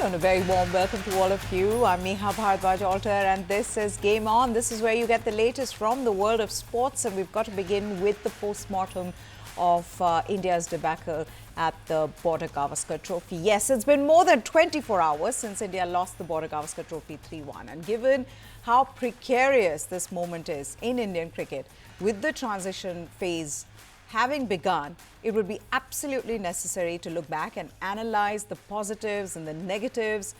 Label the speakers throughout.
Speaker 1: afternoon. A very warm welcome to all of you. I'm Neha Bharadwaj-Alter and this is Game On. This is where you get the latest from the world of sports, and we've got to begin with the post-mortem of India's debacle at the Border Gavaskar Trophy. Yes, it's been more than 24 hours since India lost the Border Gavaskar Trophy 3-1, and given how precarious this moment is in Indian cricket, with the transition phase having begun, it would be absolutely necessary to look back and analyze the positives and the negatives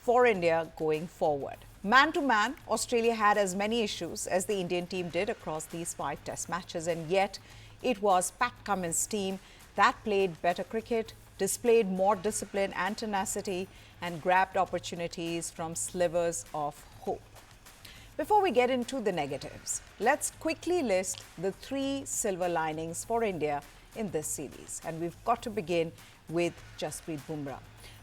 Speaker 1: for India going forward. Man to man, Australia had as many issues as the Indian team did across these 5 test matches, and yet it was Pat Cummins' team that played better cricket, displayed more discipline and tenacity, and grabbed opportunities from slivers of hope. Before we get into the negatives, let's quickly list the 3 silver linings for India in this series. And we've got to begin with Jasprit Bumrah.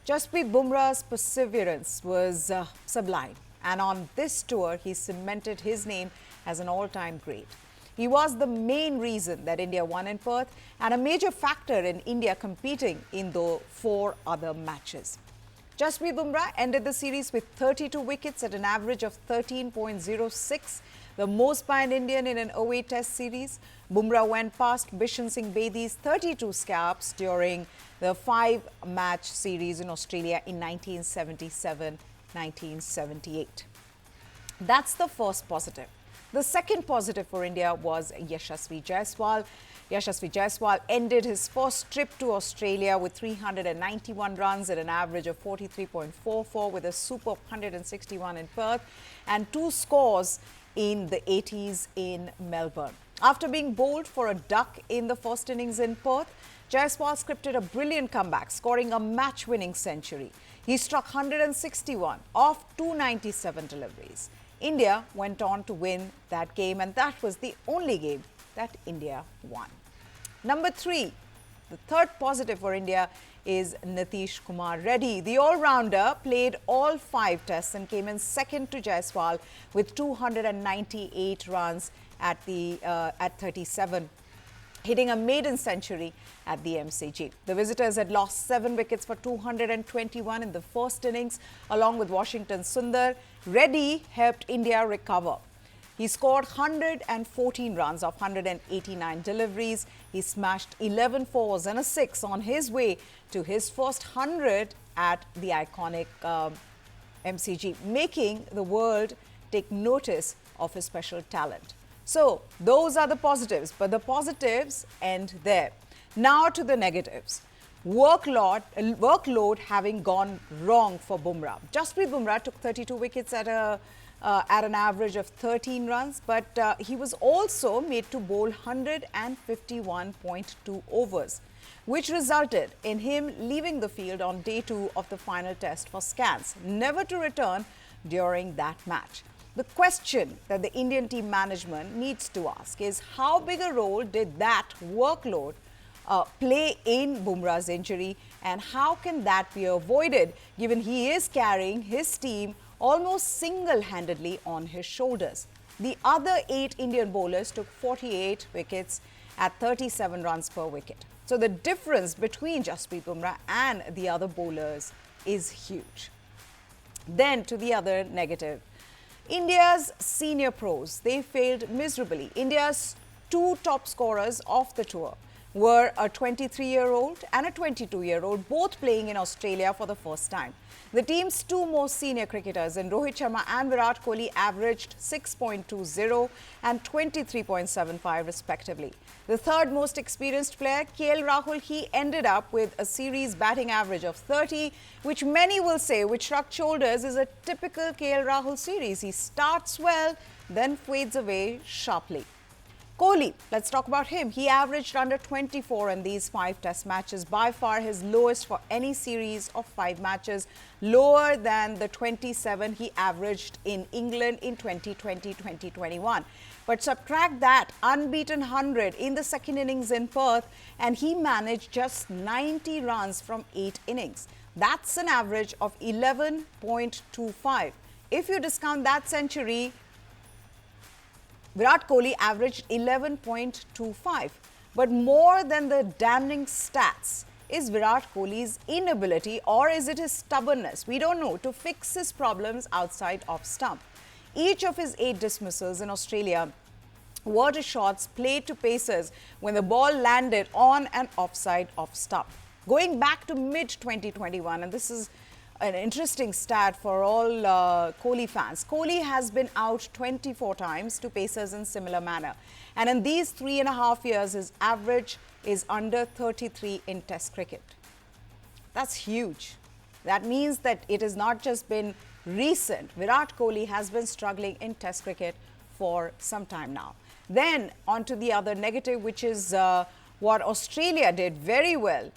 Speaker 1: Jasprit Bumrah's perseverance was sublime. And on this tour, he cemented his name as an all-time great. He was the main reason that India won in Perth and a major factor in India competing in the 4 other matches. Jasprit Bumrah ended the series with 32 wickets at an average of 13.06, the most by an Indian in an away test series. Bumrah went past Bishan Singh Bedi's 32 scalps during the 5-match series in Australia in 1977-1978. That's the first positive. The second positive for India was Yashasvi Jaiswal. Yashasvi Jaiswal ended his first trip to Australia with 391 runs at an average of 43.44 with a superb 161 in Perth and 2 scores in the 80s in Melbourne. After being bowled for a duck in the first innings in Perth, Jaiswal scripted a brilliant comeback, scoring a match-winning century. He struck 161 off 297 deliveries. India went on to win that game, and that was the only game that India won. Number 3, the third positive for India is Nitish Kumar Reddy. The all-rounder played all 5 tests and came in second to Jaiswal with 298 runs at 37, hitting a maiden century at the MCG. The visitors had lost 7 wickets for 221 in the first innings, along with Washington Sundar. Reddy helped India recover. He scored 114 runs off 189 deliveries. He smashed 11 fours and a 6 on his way to his first 100 at the iconic MCG, making the world take notice of his special talent. So, those are the positives, but the positives end there. Now to the negatives. Workload having gone wrong for Bumrah. Jasprit Bumrah took 32 wickets at an average of 13 runs, but he was also made to bowl 151.2 overs, which resulted in him leaving the field on day 2 of the final test for scans, never to return during that match. The question that the Indian team management needs to ask is how big a role did that workload play in Bumrah's injury, and how can that be avoided given he is carrying his team almost single-handedly on his shoulders. The other 8 Indian bowlers took 48 wickets at 37 runs per wicket. So the difference between Jasprit Bumrah and the other bowlers is huge. Then to the other negative. India's senior pros, they failed miserably. India's 2 top scorers of the tour were a 23-year-old and a 22-year-old, both playing in Australia for the first time. The team's 2 most senior cricketers in Rohit Sharma and Virat Kohli averaged 6.20 and 23.75 respectively. The third most experienced player, Rahul, he ended up with a series batting average of 30, which many will say, which shrugged shoulders, is a typical Rahul series. He starts well, then fades away sharply. Kohli, let's talk about him. He averaged under 24 in these 5 test matches, by far his lowest for any series of 5 matches, lower than the 27 he averaged in England in 2020-2021. But subtract that unbeaten 100 in the second innings in Perth, and he managed just 90 runs from 8 innings. That's an average of 11.25. If you discount that century, Virat Kohli averaged 11.25. But more than the damning stats is Virat Kohli's inability, or is it his stubbornness? We don't know, to fix his problems outside off stump. Each of his 8 dismissals in Australia were to shots played to pacers when the ball landed on an offside off stump. Going back to mid-2021, and this is an interesting stat for all Kohli fans. Kohli has been out 24 times to pacers in similar manner. And in these 3.5 years, his average is under 33 in Test cricket. That's huge. That means that it has not just been recent. Virat Kohli has been struggling in Test cricket for some time now. Then on to the other negative, which is what Australia did very well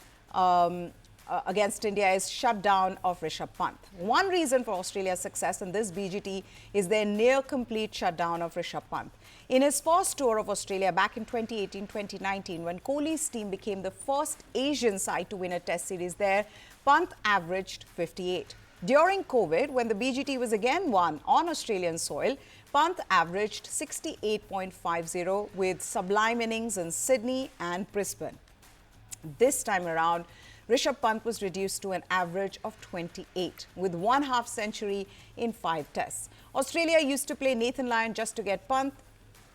Speaker 1: against India, is shutdown of Rishabh Pant. One reason for Australia's success in this BGT is their near-complete shutdown of Rishabh Pant. In his first tour of Australia back in 2018-2019, when Kohli's team became the first Asian side to win a Test series there, Pant averaged 58. During COVID, when the BGT was again won on Australian soil, Pant averaged 68.50 with sublime innings in Sydney and Brisbane. This time around, Rishabh Pant was reduced to an average of 28 with 1 half-century in 5 tests. Australia used to play Nathan Lyon just to get Pant.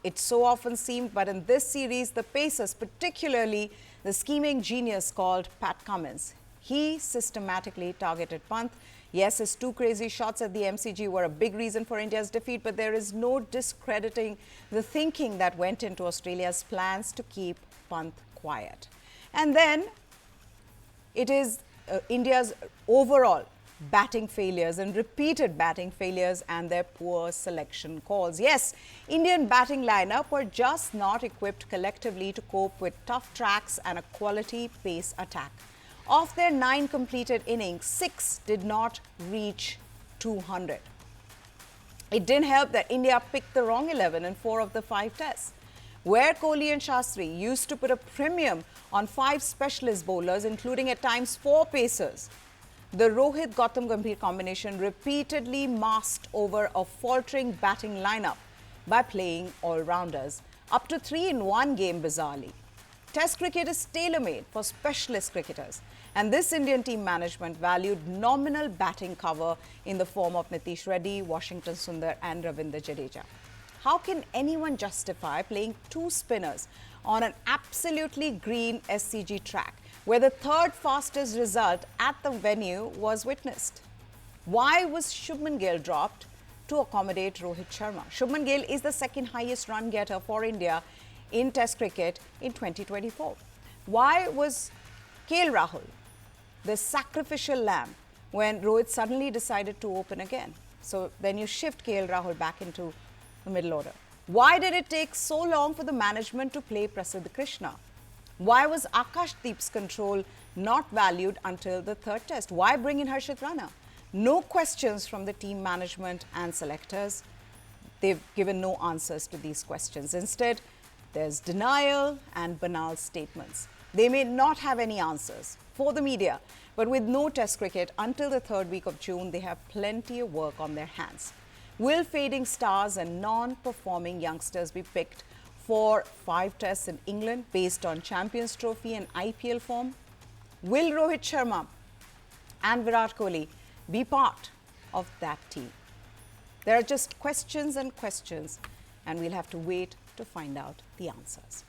Speaker 1: It so often seemed, but in this series, the pacers, particularly the scheming genius called Pat Cummins, he systematically targeted Pant. Yes, his 2 crazy shots at the MCG were a big reason for India's defeat, but there is no discrediting the thinking that went into Australia's plans to keep Pant quiet. And then it is India's overall batting failures and repeated batting failures and their poor selection calls. Yes, Indian batting lineup were just not equipped collectively to cope with tough tracks and a quality pace attack. Of their 9 completed innings, 6 did not reach 200. It didn't help that India picked the wrong 11 in 4 of the 5 tests. Where Kohli and Shastri used to put a premium on 5 specialist bowlers, including at times 4 pacers, the Rohit Gautam Gambhir combination repeatedly masked over a faltering batting lineup by playing all-rounders, up to 3 in one game bizarrely. Test cricket is tailor-made for specialist cricketers, and this Indian team management valued nominal batting cover in the form of Nitish Reddy, Washington Sundar and Ravindra Jadeja. How can anyone justify playing 2 spinners on an absolutely green SCG track where the 3rd fastest result at the venue was witnessed? Why was Shubman Gill dropped to accommodate Rohit Sharma? Shubman Gill is the 2nd highest run getter for India in Test cricket in 2024. Why was KL Rahul the sacrificial lamb when Rohit suddenly decided to open again? So then you shift KL Rahul back into the middle order. Why did it take so long for the management to play Prasidh Krishna? Why was Akashdeep's control not valued until the 3rd test? Why bring in Harshit Rana? No questions from the team management and selectors. They've given no answers to these questions. Instead, there's denial and banal statements. They may not have any answers for the media, but with no Test cricket until the 3rd week of June, they have plenty of work on their hands. Will fading stars and non-performing youngsters be picked for 5 tests in England based on Champions Trophy and IPL form? Will Rohit Sharma and Virat Kohli be part of that team? There are just questions and questions, and we'll have to wait to find out the answers.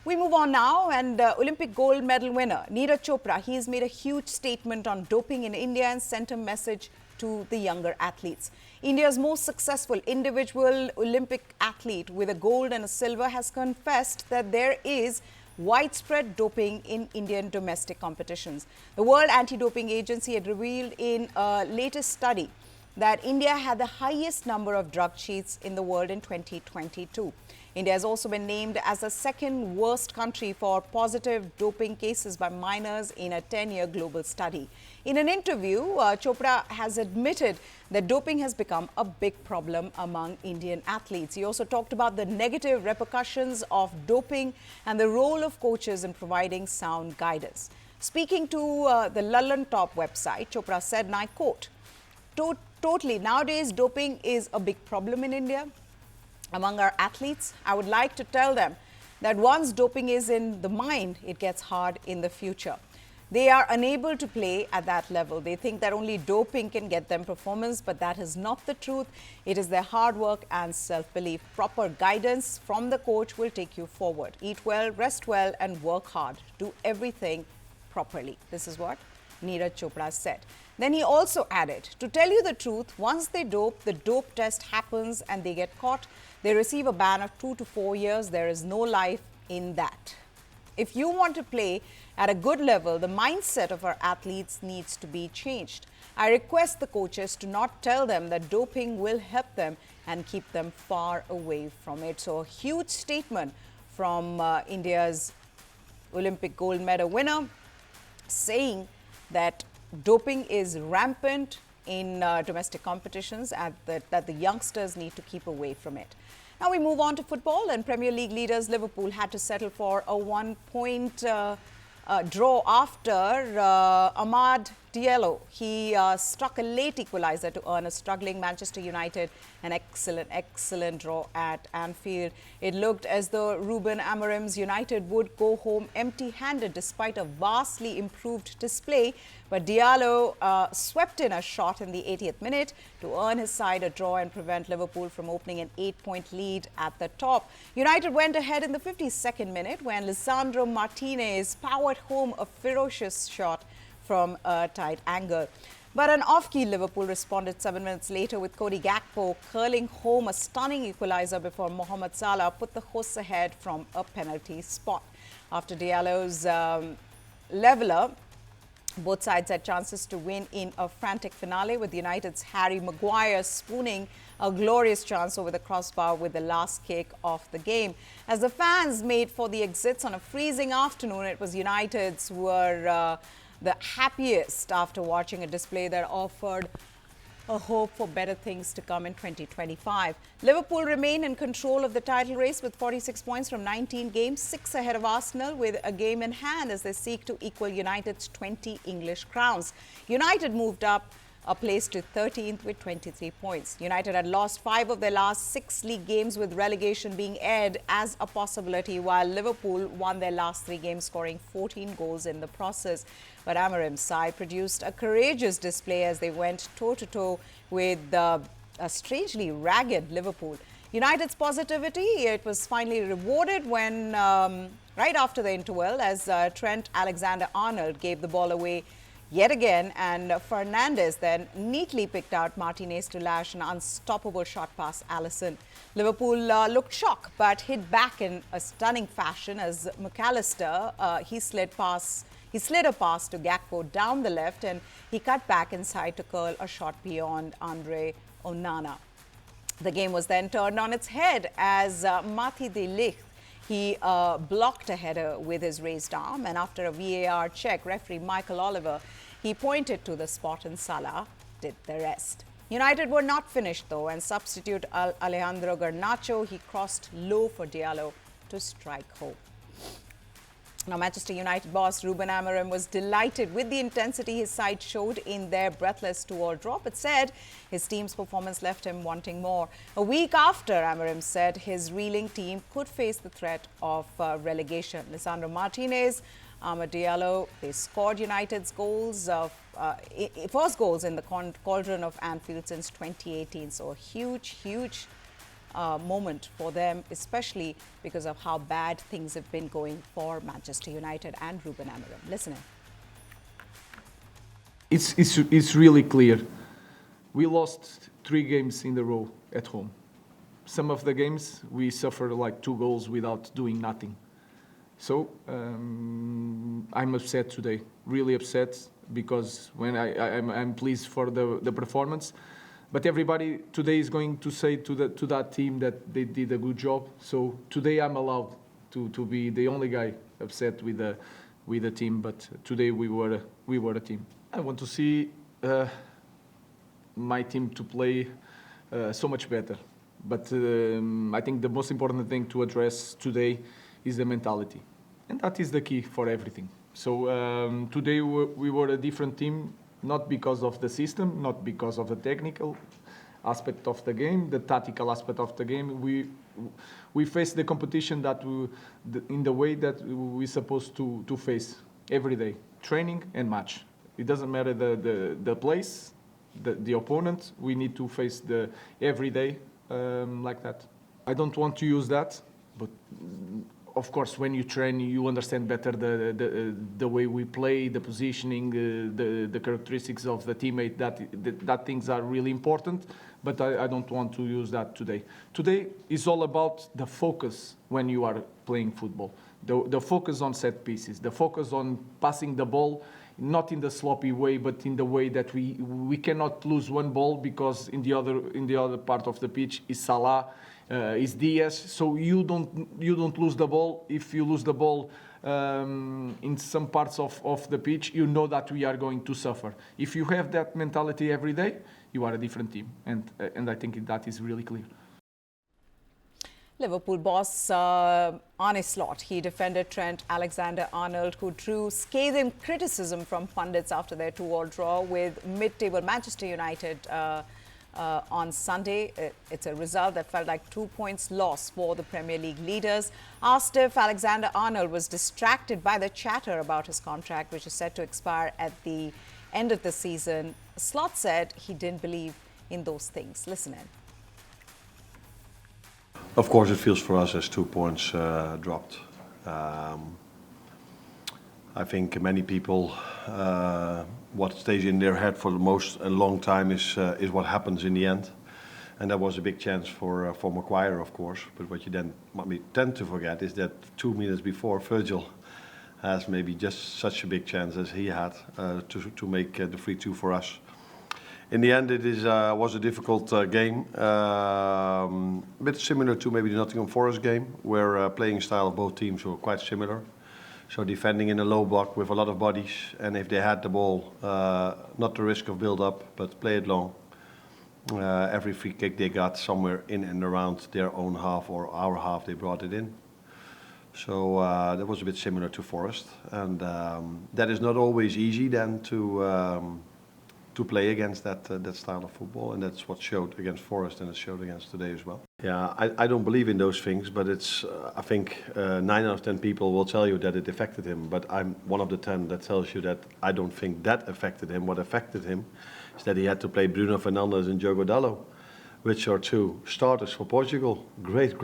Speaker 1: We move on now, and Olympic gold medal winner Neeraj Chopra, he has made a huge statement on doping in India and sent a message to the younger athletes. India's most successful individual Olympic athlete with a gold and a silver has confessed that there is widespread doping in Indian domestic competitions. The World Anti-Doping Agency had revealed in a latest study that India had the highest number of drug cheats in the world in 2022. India has also been named as the 2nd worst country for positive doping cases by minors in a 10-year global study. In an interview, Chopra has admitted that doping has become a big problem among Indian athletes. He also talked about the negative repercussions of doping and the role of coaches in providing sound guidance. Speaking to the Lallan Top website, Chopra said, and I quote, "Totally, nowadays doping is a big problem in India. Among our athletes, I would like to tell them that once doping is in the mind, it gets hard in the future. They are unable to play at that level. They think that only doping can get them performance, but that is not the truth. It is their hard work and self-belief. Proper guidance from the coach will take you forward. Eat well, rest well, and work hard. Do everything properly. This is what Neeraj Chopra said. Then he also added, to tell you the truth, once they dope, the dope test happens and they get caught, they receive a ban of 2 to 4 years. There is no life in that. If you want to play at a good level, the mindset of our athletes needs to be changed. I request the coaches to not tell them that doping will help them and keep them far away from it. So a huge statement from India's Olympic gold medal winner saying that doping is rampant in domestic competitions and that the youngsters need to keep away from it. Now we move on to football, and Premier League leaders Liverpool had to settle for a 1-point draw after Amad Diallo. He struck a late equaliser to earn a struggling Manchester United an excellent draw at Anfield. It looked as though Ruben Amorim's United would go home empty-handed despite a vastly improved display. But Diallo swept in a shot in the 80th minute to earn his side a draw and prevent Liverpool from opening an 8-point lead at the top. United went ahead in the 52nd minute when Lisandro Martinez powered home a ferocious shot from a tight angle. But an off-key Liverpool responded 7 minutes later with Cody Gakpo curling home a stunning equaliser before Mohamed Salah put the hosts ahead from a penalty spot. After Diallo's leveller, both sides had chances to win in a frantic finale, with United's Harry Maguire spooning a glorious chance over the crossbar with the last kick of the game. As the fans made for the exits on a freezing afternoon, it was United's who were the happiest after watching a display that offered a hope for better things to come in 2025. Liverpool remain in control of the title race with 46 points from 19 games, 6 ahead of Arsenal with a game in hand as they seek to equal United's 20 English crowns. United moved up a place to 13th with 23 points. United had lost 5 of their last 6 league games, with relegation being aired as a possibility, while Liverpool won their last 3 games, scoring 14 goals in the process. But Amorim's side produced a courageous display as they went toe-to-toe with a strangely ragged Liverpool. United's positivity, it was finally rewarded when, right after the interval, as Trent Alexander-Arnold gave the ball away yet again, and Fernandes then neatly picked out Martinez to lash an unstoppable shot past Alisson. Liverpool looked shocked but hit back in a stunning fashion as McAllister, he slid a pass to Gakpo down the left, and he cut back inside to curl a shot beyond Andre Onana. The game was then turned on its head as Mati de Ligt, he blocked a header with his raised arm, and after a VAR check, referee Michael Oliver, he pointed to the spot and Salah did the rest. United were not finished though, and substitute Alejandro Garnacho, he crossed low for Diallo to strike home. Now, Manchester United boss Ruben Amorim was delighted with the intensity his side showed in their breathless 2-all draw, but said his team's performance left him wanting more. A week after, Amorim said his reeling team could face the threat of relegation. Lisandro Martinez, Amad Diallo, they scored United's goals first goals in the cauldron of Anfield since 2018. So a huge moment for them, especially because of how bad things have been going for Manchester United and Ruben Amorim. Listen in.
Speaker 2: It's really clear. We lost 3 games in a row at home. Some of the games we suffered like 2 goals without doing nothing. So I'm upset today, really upset, because when I'm pleased for the performance. But everybody today is going to say to that team that they did a good job. So today I'm allowed to be the only guy upset with the team. But today we were a team. I want to see my team to play so much better. But I think the most important thing to address today is the mentality, and that is the key for everything. So today we were a different team. Not because of the system, not because of the technical aspect of the game, the tactical aspect of the game. We face the competition in the way that we're supposed to face every day. training and match. It doesn't matter the place, the opponent. We need to face the every day like that. I don't want to use that, but of course, when you train, you understand better the way we play, the positioning, the characteristics of the teammate. That things are really important. But I don't want to use that today. Today is all about the focus when you are playing football. The focus on set pieces, the focus on passing the ball, not in the sloppy way, but in the way that we cannot lose one ball because in the other part of the pitch is Salah, is Diaz. So you don't lose the ball. If you lose the ball in some parts of the pitch, you know that we are going to suffer. If you have that mentality every day, you are a different team, and I think that is really clear.
Speaker 1: Liverpool boss Arne slot. He defended Trent AlexanderArnold, who drew scathing criticism from pundits after their 2-2 draw with mid-table Manchester United on Sunday. It's a result that felt like 2 points loss for the Premier League leaders. Asked if AlexanderArnold was distracted by the chatter about his contract, which is set to expire at the end of the season, Slot said he didn't believe in those things. Listen in.
Speaker 3: Of course, it feels for us as 2 points dropped. I think many people, what stays in their head for the most and long time is what happens in the end, and that was a big chance for Maguire, of course. But what we tend to forget is that 2 minutes before, Virgil has maybe just such a big chance as he had to make the 3-2 for us. In the end, it was a difficult game, a bit similar to maybe the Nottingham Forest game, where playing style of both teams were quite similar. So defending in a low block with a lot of bodies, and if they had the ball, not the risk of build-up, but play it long. Every free kick they got somewhere in and around their own half or our half, they brought it in. So that was a bit similar to Forest, and that is not always easy then to play against that style of football, and that's what showed against Forest and it showed against today as well. Yeah, I don't believe in those things, but it's I think 9 out of 10 people will tell you that it affected him, but I'm one of the 10 that tells you that I don't think that affected him. What affected him is that he had to play Bruno Fernandes and Diogo Dalot, which are 2 starters for Portugal. Great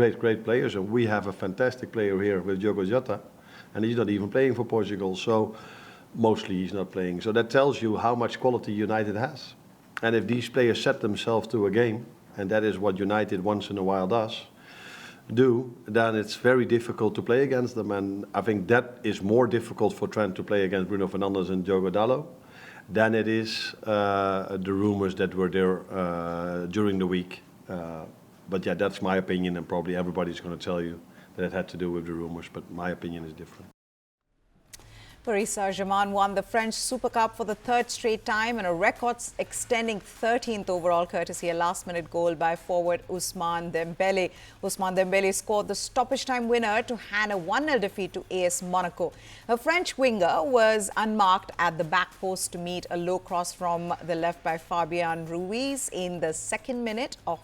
Speaker 3: players, and we have a fantastic player here with Diogo Jota, and he's not even playing for Portugal, so mostly he's not playing. So that tells you how much quality United has. And if these players set themselves to a game, and that is what United once in a while do, then it's very difficult to play against them. And I think that is more difficult for Trent to play against Bruno Fernandes and Diogo Dalot than it is the rumors that were there during the week. But yeah, that's my opinion, and probably everybody's going to tell you that it had to do with the rumors, but my opinion is different.
Speaker 1: Paris Saint-Germain won the French Super Cup for the 3rd straight time in a record-extending 13th overall, courtesy a last-minute goal by forward Ousmane Dembele. Ousmane Dembele scored the stoppage-time winner to hand a 1-0 defeat to AS Monaco. A French winger was unmarked at the back post to meet a low cross from the left by Fabian Ruiz in the 2nd minute of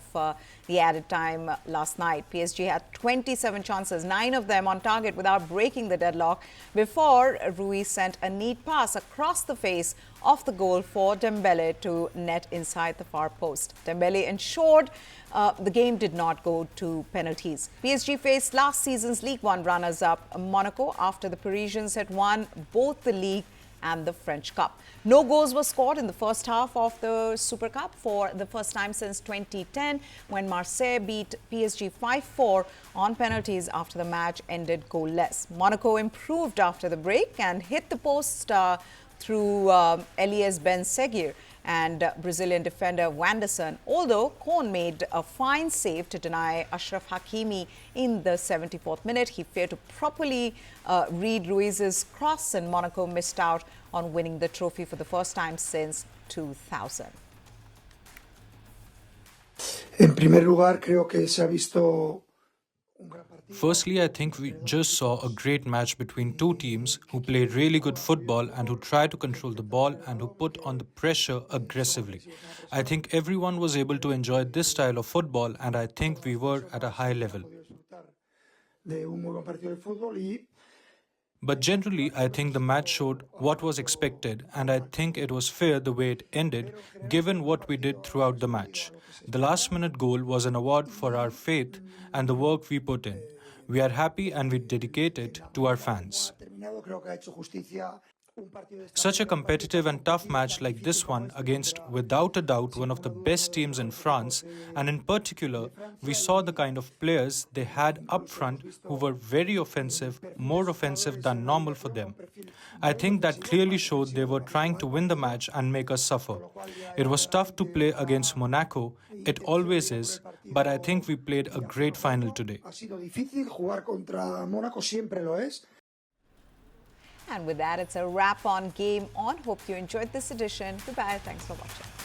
Speaker 1: the added time last night. PSG had 27 chances, 9 of them on target without breaking the deadlock, before Ruiz sent a neat pass across the face of the goal for Dembele to net inside the far post. Dembele ensured the game did not go to penalties. PSG faced last season's League One runners-up Monaco after the Parisians had won both the league and the French Cup. No goals were scored in the first half of the Super Cup for the first time since 2010, when Marseille beat PSG 5-4 on penalties after the match ended goalless. Monaco improved after the break and hit the post through Elias Ben Seguir and Brazilian defender Wanderson, although Kohn made a fine save to deny Ashraf Hakimi in the 74th minute. He failed to properly read Ruiz's cross, and Monaco missed out on winning the trophy for the first time since 2000.
Speaker 4: En primer lugar, creo que se ha visto un gran partido.
Speaker 5: Firstly, I think we just saw a great match between two teams who played really good football and who tried to control the ball and who put on the pressure aggressively. I think everyone was able to enjoy this style of football, and I think we were at a high level.
Speaker 4: De un muy buen partido de fútbol y
Speaker 5: But generally, I think the match showed what was expected, and I think it was fair the way it ended, given what we did throughout the match. The last-minute goal was an award for our faith and the work we put in. We are happy and we dedicate it to our fans. Such a competitive and tough match like this one against, without a doubt, one of the best teams in France, and in particular, we saw the kind of players they had up front who were very offensive, more offensive than normal for them. I think that clearly showed they were trying to win the match and make us suffer. It was tough to play against Monaco, it always is, but I think we played a great final today.
Speaker 1: And with that, it's a wrap on Game On. Hope you enjoyed this edition. Goodbye. Thanks for watching.